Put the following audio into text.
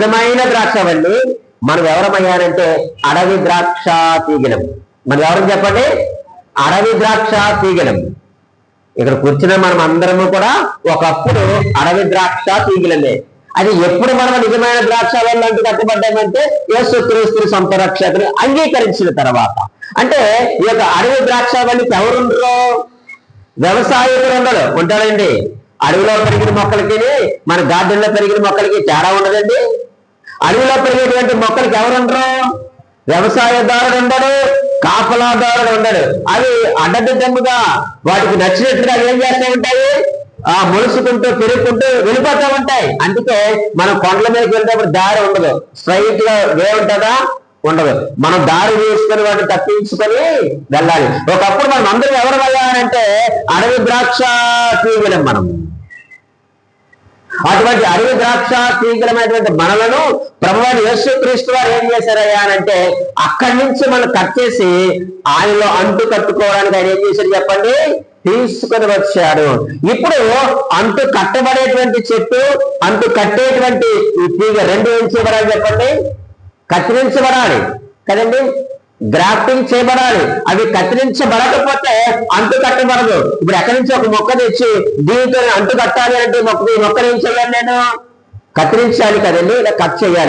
నిజమైన ద్రాక్షవల్లి. మనం ఎవరమయ్యారంటే అడవి ద్రాక్ష తీగలం. మనం ఎవరని చెప్పండి? అడవి ద్రాక్ష తీగలం. ఇక్కడ కూర్చున్న మనం అందరము కూడా ఒకప్పుడు అడవి ద్రాక్ష తీగలమే. అది ఎప్పుడు మనం నిజమైన ద్రాక్ష వల్ల అంటూ కట్టబడ్డామంటే యేసుక్రీస్తు సొంత రక్షకుని అంగీకరించిన తర్వాత. అంటే ఈ యొక్క అడవి ద్రాక్ష వల్లికి ఎవరుండరు? వ్యవసాయకులు ఉండరు. ఉంటాడండి. అడవిలో పెరిగిన మొక్కలకి మన గార్డెన్ లో పెరిగిన మొక్కలకి తేడా ఉండదండి. అడవిలో పెరిగేటువంటి మొక్కలకి ఎవరుండరు? వ్యవసాయదారుడు ఉండడు, కాపలాదారుడు ఉండడు. అవి అడ్డదిడ్డముగా వాటికి నచ్చినట్టుగా ఏం చేస్తూ ఉంటాయి? ములుసుకుంటూ పెరుగుకుంటూ వెళ్ళిపోతూ ఉంటాయి. అందుకే మనం కొండల మీదకి వెళ్ళేటప్పుడు దారి ఉండదు, స్ట్రైట్ గా వే ఉంటుందా? ఉండదు. మనం దారి వేసుకొని వాటిని తప్పించుకొని వెళ్ళాలి. ఒకప్పుడు మనం అందరూ ఎవరు వెళ్ళాలంటే అడవి ద్రాక్ష తీగలం మనం. అటువంటి అడవి ద్రాక్ష తీగలమైనటువంటి మనలను ప్రభువైన యేసుక్రీస్తు వారు ఏం చేశారయ్యా అంటే అక్కడి నుంచి మనం కట్ చేసి ఆయనలో అంటు కట్టుకోవడానికి ఆయన ఏం చేశారు చెప్పండి? తీసుకొని వచ్చాడు. ఇప్పుడు అంటు కట్టబడేటువంటి చెట్టు, అంటు కట్టేటువంటి ఈ తీగ రెండు ఏం చేయబడాలి చెప్పండి? కత్తిరించబడాలి కదండి, గ్రాఫ్టింగ్ చేయబడాలి. అవి కత్తిరించబడకపోతే అంటు కట్టబడదు. ఇప్పుడు ఎక్కడి నుంచి ఒక మొక్క తెచ్చి దీనితో అంటు కట్టాలి అంటే మొక్కని ఏం చేయాలి? నేను కత్తిరించాలి కదండి, ఇలా కట్ చేయాలి.